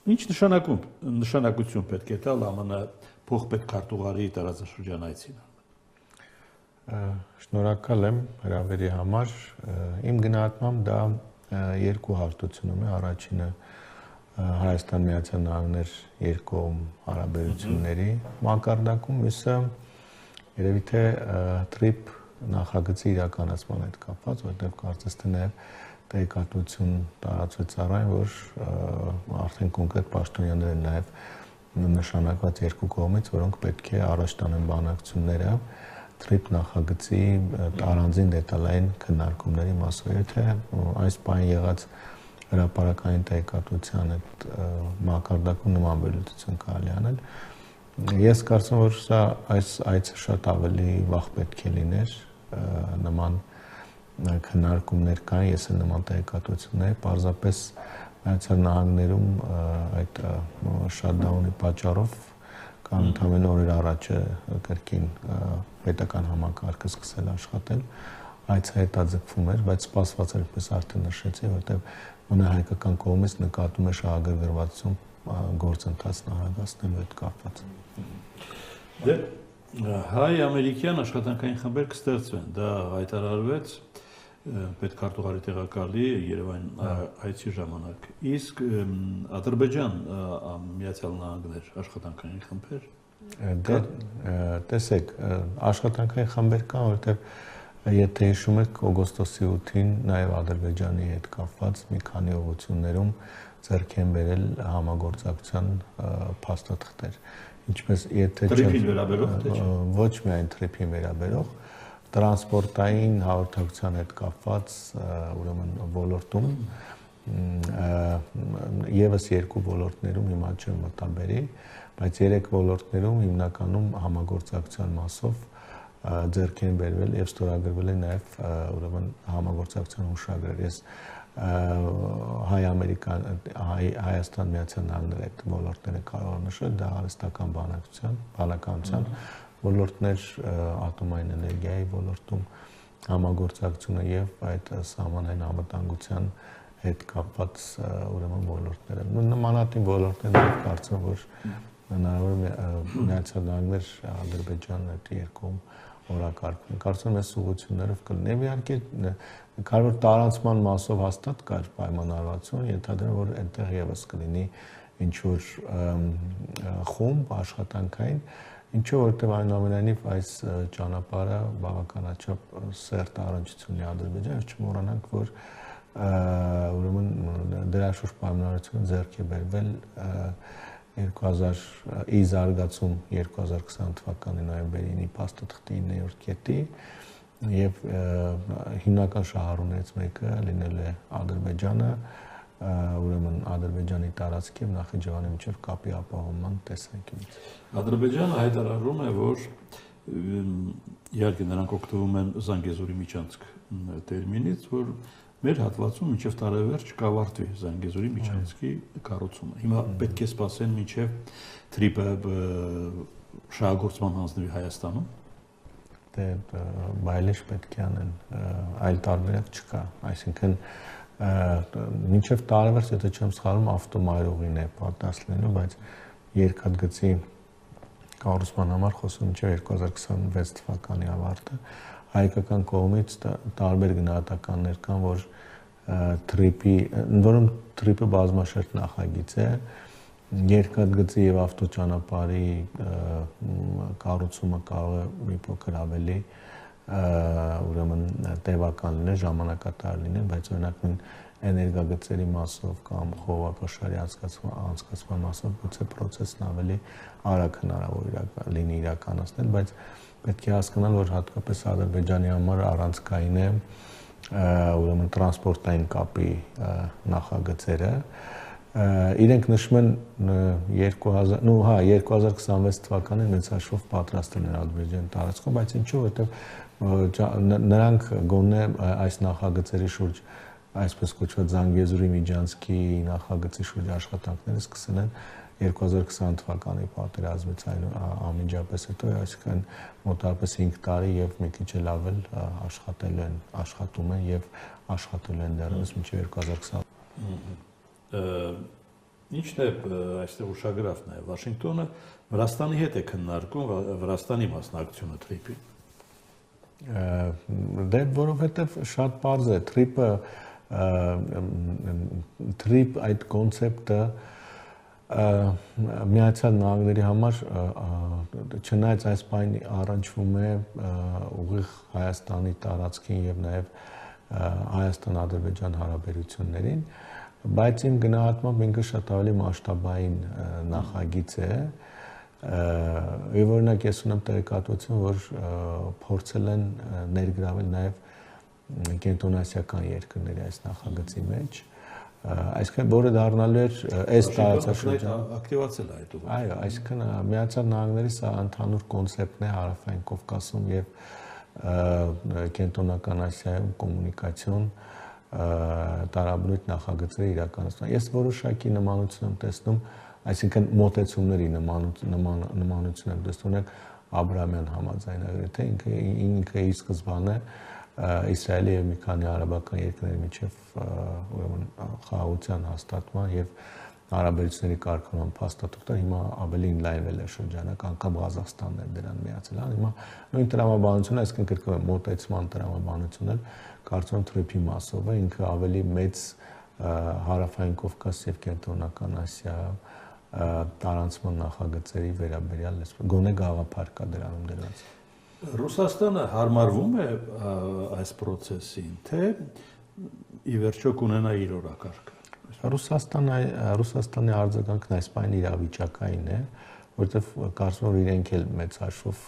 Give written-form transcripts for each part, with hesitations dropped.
Ինչ նշանակություն պետք է տալ ԱՄՆ փոխպետքարտուղարի տարածաշրջան այցին։ Շնորհակալ եմ հրավերի համար։ Իմ գնահատմամբ դա երկու հարթություն ունի։ Առաջինը Հայաստան-Միացյալ Նահանգներ երկկողմ հարաբերությունների մակարդակում, մյուսը երևի թե TRIP նախագծի իրականացման հետ կապված, որտեղ կարծես թե նաև տեղեկատվություն տարածվեց առայն, որ արդեն կոնկրետ պաշտոնյաներ են նաև նշանակված երկու կողմից, որոնք պետք է առաջ տանեն բանակցությունները TRIP նախագծի առանձին դետալային քննարկումների մասով, եթե այս բան եղած հրապարակային տեղեկատվության այդ մակարդակում նման վերլուծություն կարելի անել։ Ես կարծում եմ, որ սա այս այցը շատ ավելի վաղ պետք է լիներ, նման քննարկումներ կան, ես էլ նման տեղեկատվություններ, պարզապես Միացյալ Նահանգներում այդ շատդաունի պատճառով կամ ընդամենը օրեր առաջ կրկին պետական համակարգը սկսել աշխատել, այցը հետաձգվում էր, բայց սպասված էր, պես արդեն նշեցի, որտեղ հայկական կողմից նկատում է շահագրգռվածություն գործընթացն արագացնելու հետ կապված։ Դե հայ-ամերիկյան աշխատանքային խմբեր կստեղծվեն, դա հայտարարվեց պետքարտուղարի տեղակալի Երևան այցի ժամանակ։ Իսկ Ադրբեջան Միացյալ Նահանգներ աշխատանքային խմբեր տեսեք, աշխատանքային խմբեր կան, որովհետև եթե հիշում եք օգոստոսի 8-ին նաև Ադրբեջանի հետ կապված մի քանի ուղղություններում ձեռք են բերել համագործակցության փաստաթղթեր։ Ինչպես եթե TRIP-ին վերաբերող թե չէ։ Ոչ միայն TRIP-ին վերաբերող, տրանսպորտային հաղորդակցության հետ կապված ուրեմն ոլորտում եւս երկու ոլորտներում հիմա չեմ մտաբերի, բայց երեք ոլորտներում հիմնականում համագործակցության մասով ձեռք են բերվել եւ ստորագրվել են նաեւ ուրեմն համագործակցության հուշագրեր։ Ես Հայաստան-Միացյալ Նահանգների այդ ոլորտները կարող եմ նշել, դա արհեստական բանականության ոլորտներ, ատոմային էներգիայի ոլորտում համագործակցությունը եւ այդ սահմանային անվտանգության հետ կապված ուրեմն ոլորտները։ Նմանատիպ ոլորտներ կարծում որ հնարավոր է Միացյալ Նահանգներ, Ադրբեջան այդ երկում օրակարգում։ Կարծում եմ այս ուղղություններով կլինի։ Իհարկե կարևոր տարածման մասով հաստատ կար պայմանավորվածություն, ենթադրում որ այնտեղ եւս կլինի ինչ որ խումբ աշխատանքային, ինչու որտեղ այնուամենայնիվ այս ճանապարհը բավականաչափ սերտ առնչություն ունի Ադրբեջանը, չմոռանանք որ ուրեմն դրա շուրջ պայմանավորվածություն ձեռք է բերվել 2000-ի զարգացում 2020 թվականի նոյեմբերի 9-ի փաստաթղթի 9-րդ կետի եւ հիմնական շահառուներից մեկը լինել է Ադրբեջանը, ուրեմն Ադրբեջանի տարածքի եւ Նախիջևանի միջև կապի ապահովման տեսանկյունից։ Ադրբեջանը հայտարարում է, որ իհարկե նրանք օգտվում են Զանգեզուրի միջանցք տերմինից, որ մեր հատվածում մինչև տարեվերջ կավարտվի Զանգեզուրի միջանցքի կառուցումը։ Հիմա պետք է սպասեն մինչև TRIP-ը շահագործման հանձնվի Հայաստանում։ Դե բայլեշ պետք է անեն, այլ տարբերակ չկա, այսինքն մինչև տարեվերջ, եթե չեմ սխալվում, ավտոմայրուղին է պատրաստ լինելու, բայց երկաթգծի կառուցման համար խոսում մինչև 2026 թվականի ավարտը։ Հայկական կողմից տարբեր գնահատականներ կան, որ TRIP-ի, որում TRIP-ը բազմաշերտ նախագիծ է, երկաթգծի եւ ավտոճանապարհի կառուցումը կարող է մի փոքր ավելի ուրեմն տևական լինել, ժամանակատար լինել, բայց օրինակ էներգագծերի մասով կամ խողովակաշարի անցկացման մասով գուցե process-ն ավելի արագ հնարավոր լինի իրականացնել, բայց պետք է հասկանալ, որ հատկապես Ադրբեջանի համար առանցքային է ուրեմն տրանսպորտային կապի նախագծերը։ Իրենք նշում են 2026 թվականին մեծ հաշվով պատրաստել են Ադրբեջանի տարածքում, բայց ինչու, որտեղ նրանք գոնե այս նախագծերի շուրջ այսպես կոչված Զանգեզուրի միջանցքի նախագծի շուրջ աշխատանքները սկսել են 2020 թվականի պատերազմից անմիջապես հետո, այսինքն մոտավորապես 5 տարի եւ մի քիչ էլ ավել աշխատում են եւ աշխատելու են դեռևս մինչեւ 2020։ Ինչն է այստեղ ուշագրավ նաև Վաշինգտոնը Վրաստանի հետ է քննարկում Վրաստանի մասնակցությունը TRIP-ի։ Դե որովհետև շատ պարզ է TRIP այդ կոնցեպտը Միացյալ Նահանգների համար չնայած այս բանի առնչվում է ուղիղ Հայաստանի տարածքին եւ նաեւ Հայաստան-Ադրբեջան հարաբերություններին, բայց իմ գնահատմամբ ինքը շատ ավելի մասշտաբային նախագիծ է։ Եվ օրինակ ես ունեմ տեղեկատվություն, որ փորձել են ներգրավել նաեւ կենտրոնասիական երկրների այս նախագծի մեջ, այսինքն որը դառնալու էր այս տարածաշրջան ակտիվացել է այդ ուղղությամբ։ Այո, այսինքն Միացյալ Նահանգների սա ընդհանուր կոնցեպտն է Հարավային Կովկասում եւ Կենտրոնական Ասիայում կոմունիկացիոն տարաբնույթ նախագծերի իրականացման։ Ես որոշակի նմանություն եմ տեսնում, այսինքն մոտեցումների նմանություն եմ տեսնում Աբրահամյան համաձայնագրի, թե ինքը իր սկզբանը Իսրայելի եւ մի քանի արաբական երկրների միջև ուրեմն խաղաղության հաստատման եւ հարաբերությունների կարգավորման փաստաթուղթը հիմա ավելի ինլայնվել է շրջանակ, անգամ Ղազախստանն է դրան միացել, հիմա նույն տրամաբանությունը, այսինքն կրկնում եմ մոտեցման տրամաբանությունն էլ կարծում եմ TRIP-ի մասով է, ինքը ավելի մեծ Հարավային Կովկաս եւ Կենտրոնական Ասիա տարանցման նախագծերի վերաբերյալ գոնե գաղափար կա դրանում դրած։ Ռուսաստանը հարմարվում է այս process-ին, թե ի վերջո կունենա իր օրակարգը։ Ռուսաստանի արձագանքն այս բանի իրավիճակային է, որովհետև կարծում եմ իրենք էլ մեծ հաշվով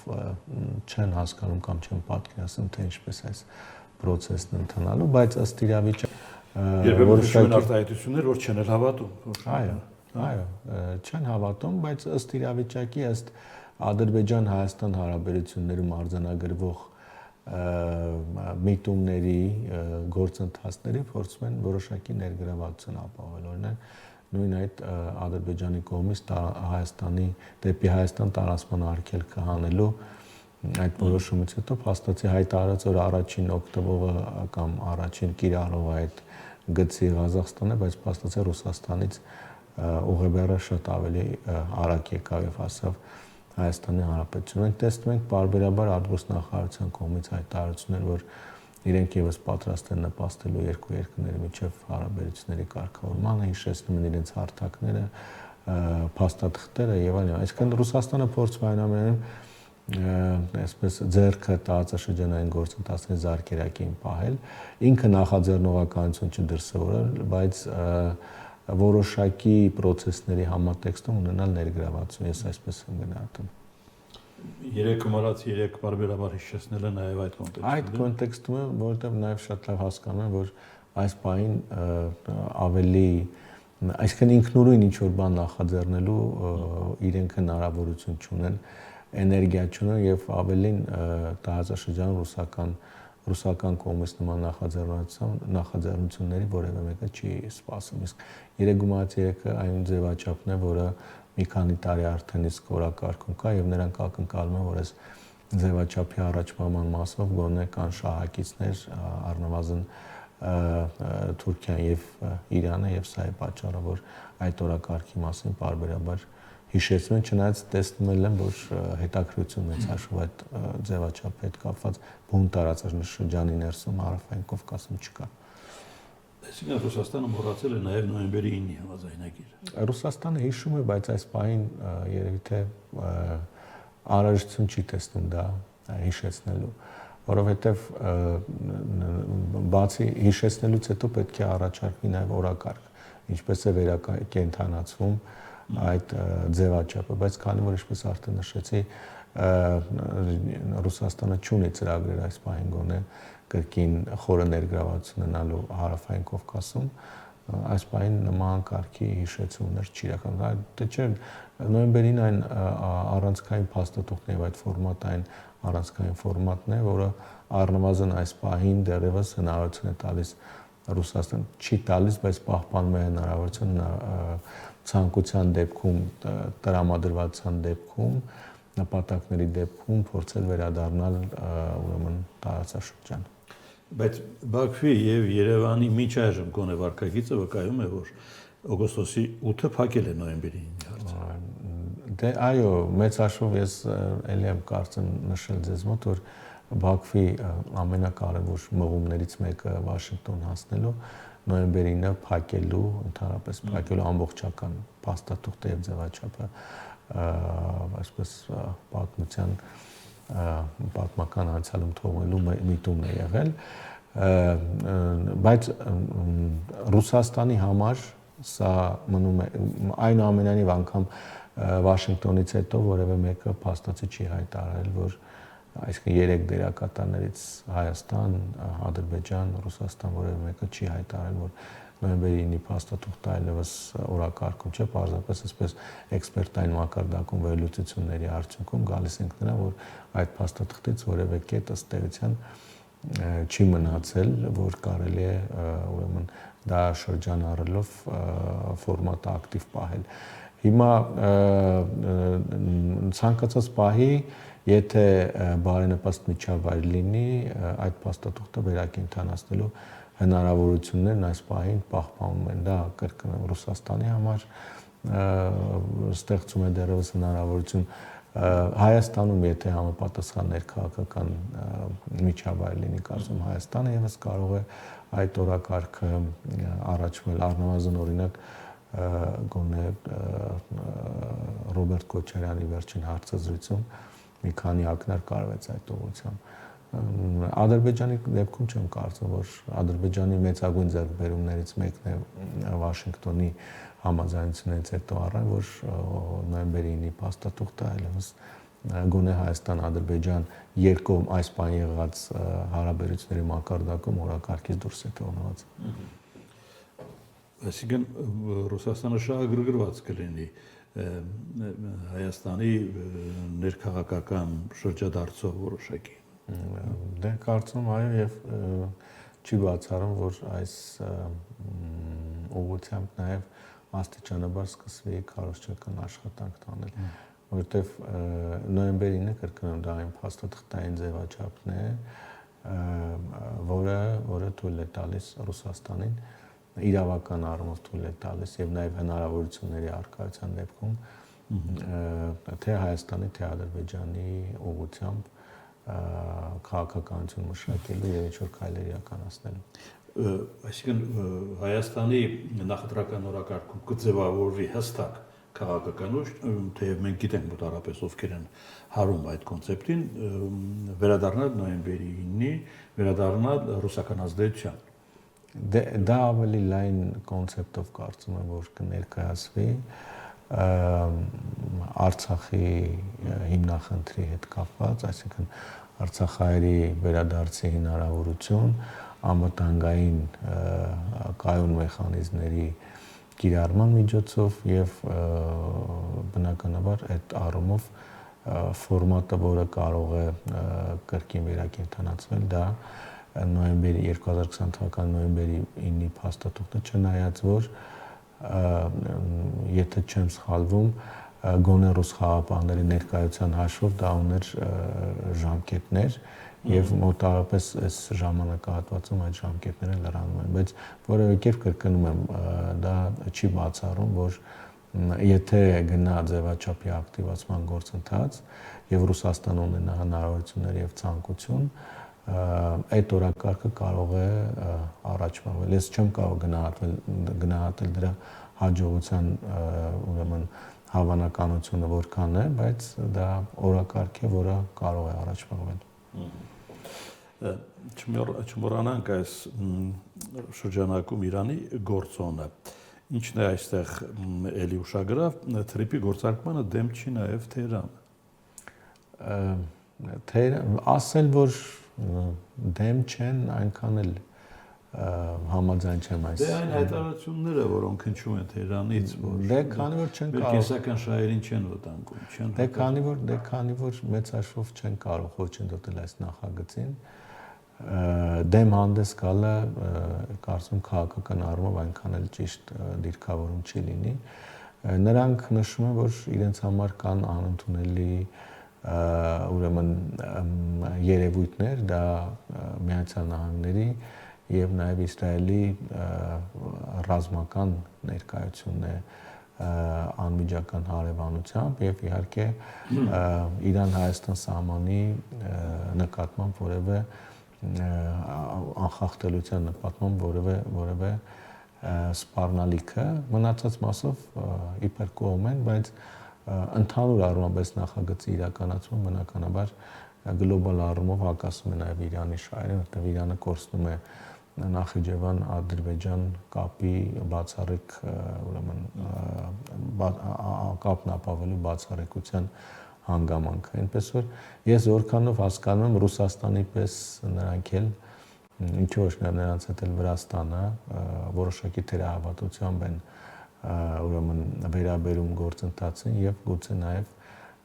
չեն հասկանում կամ չեն պատկերացնում, թե ինչպես այս process-ն ընթանալու, բայց ըստ իրավիճակի որոշակի արտահայտություններ, որ չեն էլ հավատում։ Այո, չեն հավատում, բայց ըստ իրավիճակի, ըստ Ադրբեջան-Հայաստան հարաբերություններում արձանագրվող միտումների, գործընթացների փորձում են որոշակի ներգրավվածություն ապահովել։ Օրինակ, նույն այդ Ադրբեջանի կողմից դեպի Հայաստան տարածման արգելքը հանելու այդ որոշումից հետո փաստացի հայտարարած, որ առաջին օգտվողը կամ առաջին կիրառողը այդ գծի Ղազախստանն է, բայց փաստացի Ռուսաստանից ուղեբեռը շատ ավելի արագ եկավ եւ հասավ Հայաստանի Հանրապետություն։ Մենք տեսնում ենք բարբերաբար արտգործնախարարության կողմից հայտարարություններ, որ իրենք եւս պատրաստ են նպաստելու երկու երկրների միջև հարաբերությունների կարգավորմանը, հիշեցնում են իրենց հարթակները, փաստաթղթերը եւ այլն։ Այսինքն Ռուսաստանը փորձում է այնուամենայնիվ այսպես ձեռքը տարածաշրջանային գործընթացների զարկերակին պահել, ինքը նախաձեռնողականություն չդրսևորել, բայց որոշակի process-ների համատեքստում ունենալ ներգրավվածություն, ես այսպես եմ գնահատում։ Երեք բարբերաբար հիշեցնել է նաև այդ կոնտեքստում։ Այդ կոնտեքստում է, որովհետև նաև շատ լավ հասկանում եմ, որ այս բանին ավելի, այսինքն ինքնուրույն ինչ-որ բան նախաձեռնելու իրենք հնարավորություն չունեն, էներգիա չունեն եւ ավելին տարածաշրջանում ռուսական կողմից նման նախաձեռնությունների որևէ մեկը չի սպասում։ Իսկ 3+3-ը այն ձևաչափն է, որը մի քանի տարի արդեն իսկ օրակարգում կա եւ նրանք ակնկալում են, որ այս ձևաչափի առաջպահման մասով գոնե կան շահակիցներ, առնվազն Թուրքիան եւ Իրանը եւ սա է պատճառը, որ այդ օրակարգի մասին բարբերաբար հիշեցնում են, չնայած տեսնում եմ, որ հետաքրքրություն մեծ հաշվով այդ ձևաչափի հետ կապված բուն տարածաշրջանի ներսում Հարավային Կովկասում չկա։ Այսինքն Ռուսաստանը մոռացել է նաև նոյեմբերի 9-ի համաձայնագիրը։ Ռուսաստանը հիշում է, բայց այս պահին երևի թե անհրաժեշտություն չի տեսնում դա հիշեցնելու, որովհետև բացի հիշեցնելուց հետո պետք է առաջարկվի նաև օրակարգ, ինչպես է վերակենդանացվում այդ ձևաչափը, բայց քանի որ ինչպես արդեն նշեցի, Ռուսաստանը չունի ծրագրեր այս պահին գոնե կրկին խորը ներգրավվածություն ունենալու Հարավային Կովկասում, այս պահին նման կարգի հիշեցումներ չի իրականացել։ Դե չէ, նոյեմբերին այն առանցքային փաստաթուղթն եւ այդ ֆորմատը այն առանցքային ֆորմատն է, որը առնվազն այս պահին դեռևս հնարավորություն է տալիս Ռուսաստան չի տալիս, բայց պահպանում է հնարավորություն ցանկության դեպքում, տրամադրվածության դեպքում, նպատակների դեպքում փորձել վերադառնալ ուրեմն տարածաշրջան։ Բայց Բաքվի եւ Երևանի միջայժմ գոնե վարկագիծը վկայում է, որ օգոստոսի 8-ը փակել է նոյեմբերի 9-ի հարցը։ Դե այո, մեծ հաշվով ես ելի եմ կարծեմ նշել ձեզ մոտ, որ Բաքվի ամենակարևոր մղումներից մեկը Վաշինգտոն հասնելու նոյեմբերի 9-ը փակելու, ընդհանրապես փակելու ամբողջական փաստաթուղթը եւ ձևաչափը, այսպես պատմական անցյալում թողնելու միտումն է եղել, բայց Ռուսաստանի համար սա մնում է այնուամենայնիվ անգամ Վաշինգտոնից հետո որևէ մեկը փաստացի չի հայտարարել, որ այսինքն 3 դերակատարներից Հայաստան, Ադրբեջան, Ռուսաստան որևէ մեկը չի հայտարարել, որ նոյեմբերի 9-ի փաստաթուղթը այլևս օրակարգում չէ, պարզապես այսպես էքսպերտային մակարդակում վերլուծությունների արդյունքում գալիս ենք նրան, որ այդ փաստաթղթից որևէ կետ ըստ էության չի մնացել, որ կարելի է ուրեմն դա շրջանառելով ֆորմատը ակտիվ պահել։ Հիմա ցանկացած պահի, եթե բարենպաստ միջավայր լինի, այդ փաստաթուղթը վերակենդանացնելու հնարավորություններն այս պահին պահպանվում են։ Դա կրկնում Ռուսաստանի համար ստեղծում է դեռևս հնարավորություն Հայաստանում, եթե համապատասխան ներքաղաքական միջավայր լինի, կարծում Հայաստանը եւս կարող է այդ օրակարգը առաջվել, առնվազն օրինակ գոնե Ռոբերտ Քոչարյանի վերջին հարցազրույցում մի քանի ակնարկ կարվեց այդ ուղղությամբ։ Ադրբեջանի դեպքում չեմ կարծում, որ Ադրբեջանի մեծագույն ձեռքբերումներից մեկն է Վաշինգտոնի համաձայնությունից հետո առան, որ նոյեմբերի 9-ի փաստաթուղթը այլևս գոնե Հայաստան-Ադրբեջան երկկողմ այս բան եղած հարաբերությունների մակարդակում օրակարգից դուրս է թողնված։ Այսինքն Ռուսաստանը շահագրգռված կլինի Հայաստանի ներքաղաքական շրջադարձով որոշակի։ Դե կարծում այո, եւ չի բացառում, որ այս ուղղությամբ նաեւ աստիճանաբար սկսվի քարոզչական աշխատանք տանել, որովհետեւ նոյեմբերի 9-ը կրկնում դա այն փաստաթղթային ձևաչափն է, որը թույլ է տալիս Ռուսաստանին իրավական առումով թույլ է տալիս եւ նաեւ հնարավորությունների առկայության դեպքում թե Հայաստանի, թե Ադրբեջանի ուղղությամբ քաղաքականություն մշակելու եւ ինչ-որ քայլեր իրականացնելու։ Այսինքն Հայաստանի նախընտրական օրակարգում կձևավորվի հստակ քաղաքական ուժ, թեև մենք գիտենք մոտարապես ովքեր են հարում այդ կոնցեպտին, վերադառնալ նոյեմբերի 9-ի, վերադառնալ ռուսական ազդեցության։ Դա ավելի լայն կոնցեպտով կարծում եմ, որ կներկայացվի Արցախի հիմնախնդրի հետ կապված, այսինքն Արցախահայերի վերադարձի հնարավորություն, անվտանգային կայուն մեխանիզմների կիրառման միջոցով եւ բնականաբար այդ առումով ֆորմատը, որը կարող է կրկին վերակենդանացվել, դա նոյեմբերի 2020 թվականի նոյեմբերի 9-ի փաստաթուղթը, չնայած որ եթե չեմ սխալվում, գոնե ռուս խաղապահների ներկայության հաշվով դա ուներ ժամկետներ եւ մոտավորապես այս ժամանակահատվածում այդ ժամկետները լրանում են, բայց որևէ կերպ կրկնում եմ, դա չի բացառում, որ եթե գնա ձևաչափի ակտիվացման գործընթաց եւ Ռուսաստանը ունենա հնարավորություններ եւ ցանկություն, այդ օրակարգը կարող է առաջ մղվել։ Ես չեմ կարող գնահատել դրա հաջողության ուրեմն հավանականությունը որքան է, բայց դա օրակարգ է, որը կարող է առաջ մղվել։ Չմոռանանք այս շրջանակում Իրանի գործոնը։ Ինչն է այստեղ էլի ուշագրավ, թրիպի գործարկմանը դեմ չի նաև Թեհրանը։ Ասել, որ դեմ չեն, այնքան էլ համաձայն չեմ այս։ Դե այն հայտարարությունները, որոնք հնչում են Թեհրանից, որ դե քանի որ չեն կարող կենսական շահերին չեն վտանգում, չեն։ Դե քանի որ մեծ հաշվով չեն կարող խոչընդոտել այս նախագծին, դեմ հանդես գալը կարծում քաղաքական առումով այնքան էլ ճիշտ դիրքավորում չի լինի։ Նրանք նշում են, որ իրենց համար կան անընդունելի ուրեմն երևույթներ, դա Միացյալ Նահանգների եւ նաեւ Իսրայելի ռազմական ներկայությունն է անմիջական հարևանությամբ եւ իհարկե Իրան-Հայաստան սահմանի նկատմամբ որևէ անխախտելիության նկատմամբ որևէ սպառնալիքը մնացած մասով իբր կողմ են, բայց ընդհանուր առումով այս նախագծի իրականացումը բնականաբար գլոբալ առումով հակասում է նաեւ Իրանի շահերին, որտեղ Իրանը կորցնում է Նախիջևան-Ադրբեջան կապի բացառիկ ուրեմն կապն ապավելու բացառիկության հանգամանքը։ Այնպես որ ես որքանով հասկանում եմ Ռուսաստանի պես նրանք էլ ինչու ոչ նրանց հետ էլ Վրաստանը որոշակի թերահավատությամբ են ուրեմն վերաբերում գործընթացին եւ գուցե նաեւ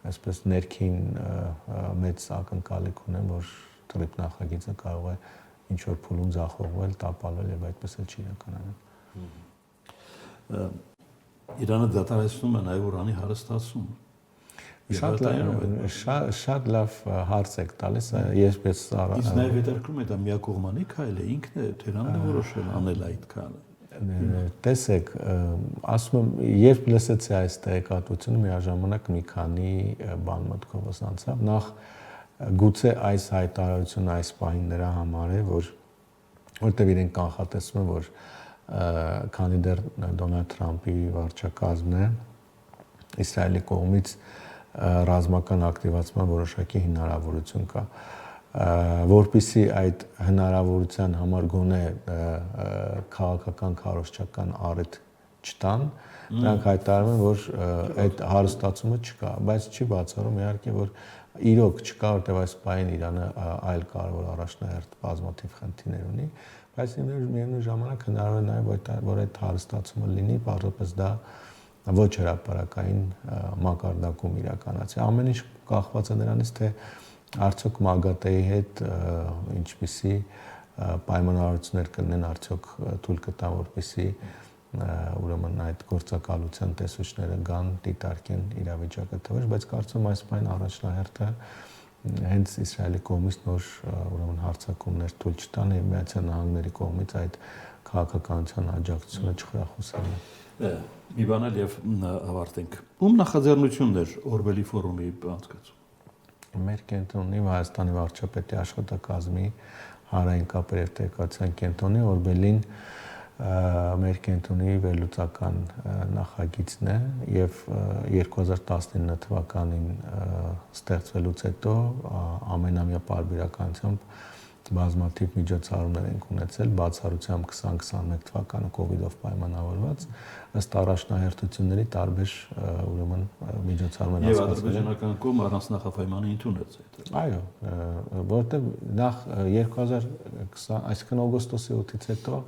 այսպես ներքին մեծ ակնկալիք ունեն, որ թրիփ նախագիծը կարող է ինչ որ փուլում ձախողվել, տապալվել եւ այդպես էլ չի իրականանում։ Իրանը դատարանեցնում է նաեւ ուրանի հարստացումը։ Շատ լավ հարց եք տալիս, ես Իսկ նաեւ հետաքրքրում է դա միակողմանի քայլ է, ինքն է Թեհրանն է որոշել անել այդ քայլը։ Տեսեք, ասում եմ, երբ լսեցի այս տեղեկատվությունը, միաժամանակ մի քանի բան մտքովս անցավ։ Նախ գուցե այս հայտարարությունը այս պահին նրա համար է, որտեղ իրենք կանխատեսում են, որ քանի դեռ Դոնալդ Թրամփի վարչակազմն է Իսրայելի կողմից ռազմական ակտիվացման որոշակի հնարավորություն կա, որպեսզի այդ հնարավորության համար գոնե քաղաքական քարոզչական առիթ չտան, նրանք հայտարարում են, որ այդ հարստացումը չկա, բայց չի բացառում իհարկե, որ իրոք չկա, որտեղ այս պահին Իրանը այլ կարևոր առաջնահերթ բազմաթիվ խնդիրներ ունի, բայց միևնույն ժամանակ հնարավոր է նաև որ այդ հարստացումը լինի, պարզապես դա ոչ հրապարակային մակարդակում իրականացի։ Ամեն ինչ կախված է նրանից, թե արդյոք ՄԱԳԱՏԷ-ի հետ ինչպիսի պայմանավորություններ կլինեն, արդյոք թույլ կտան, որպեսզի ուրեմն այդ գործակալության տեսուչները գան դիտարկեն իրավիճակը թվեր, բայց կարծում այս պայն առաջնահերթը հենց Իսրայելի կողմից նոր ուրեմն հարձակումներ թույլ չտան եւ Միացյալ Նահանգների կողմից այդ քաղաքականության աջակցությունը չխրախուսելն է։ Մի բան էլ եւ ավարտենք։ Ում նախաձեռնությունն էր Օրբելի ֆորումի անցկացում։ Մեր կենտրոնի Հայաստանի վարչապետի աշխատակազմի հանրային կապեր եւ տեղեկատվության կենտրոնի Օրբելին մեր կենտրոնի վերլուծական նախագիծն է եւ 2019 թվականին ստեղծվելուց հետո ամենամյա պարբերականությամբ բազմաթիվ միջոցառումներ ենք ունեցել, բացառությամբ 2021 թվականը կոവിഡ്ով պայմանավորված ըստ առաջնահերթությունների տարբեր ուրեմն միջոցառումներ եւ ադրբեջանական կողմը առանց նախապայմանի ընդունեց այդ։ Այո, որտեղ նախ 2020, այսինքն օգոստոսի 8-ից հետո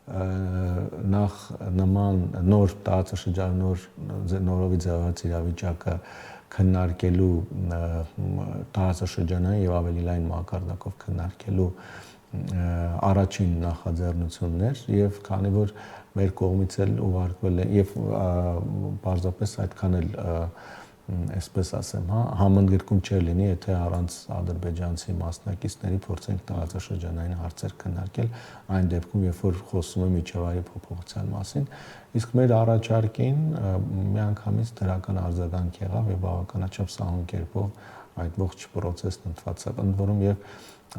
նախ նման նոր տարածաշրջան նորովի ձևավորած իրավիճակը քննարկելու տարածաշրջանային եւ ավելի լայն մակարդակով քննարկելու առաջին նախաձեռնություններ եւ քանի որ մեր կողմից էլ ուղարկվել է եւ պարզապես այդքան էլ այսպես ասեմ, համընդգրկում չէր լինի, եթե առանց ադրբեջանցի մասնակիցների փորձենք տարածաշրջանային հարցեր քննարկել այն դեպքում, երբ որ խոսում է միջավայրի փոփոխության մասին, իսկ մեր առաջարկին միանգամից դրական արձագանք եղավ եւ բավականաչափ սահուն կերպով այդ ողջ process-ն ընդվացավ, ընդ որում եւ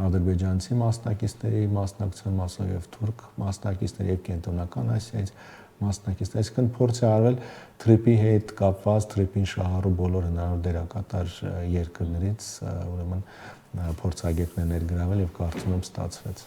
ադրբեջանցի մասնակիցների մասնակցության մասով եւ թուրք մասնակիցներ եւ կենտրոնական Ասիայից մասնակիցներ, այսինքն փորձ է արվել թրիփի հետ կապված թրիփին շահառու բոլոր հնարավոր դերակատար երկրներից ուրեմն փորձագետներ ներգրավել եւ կարծում եմ ստացվեց։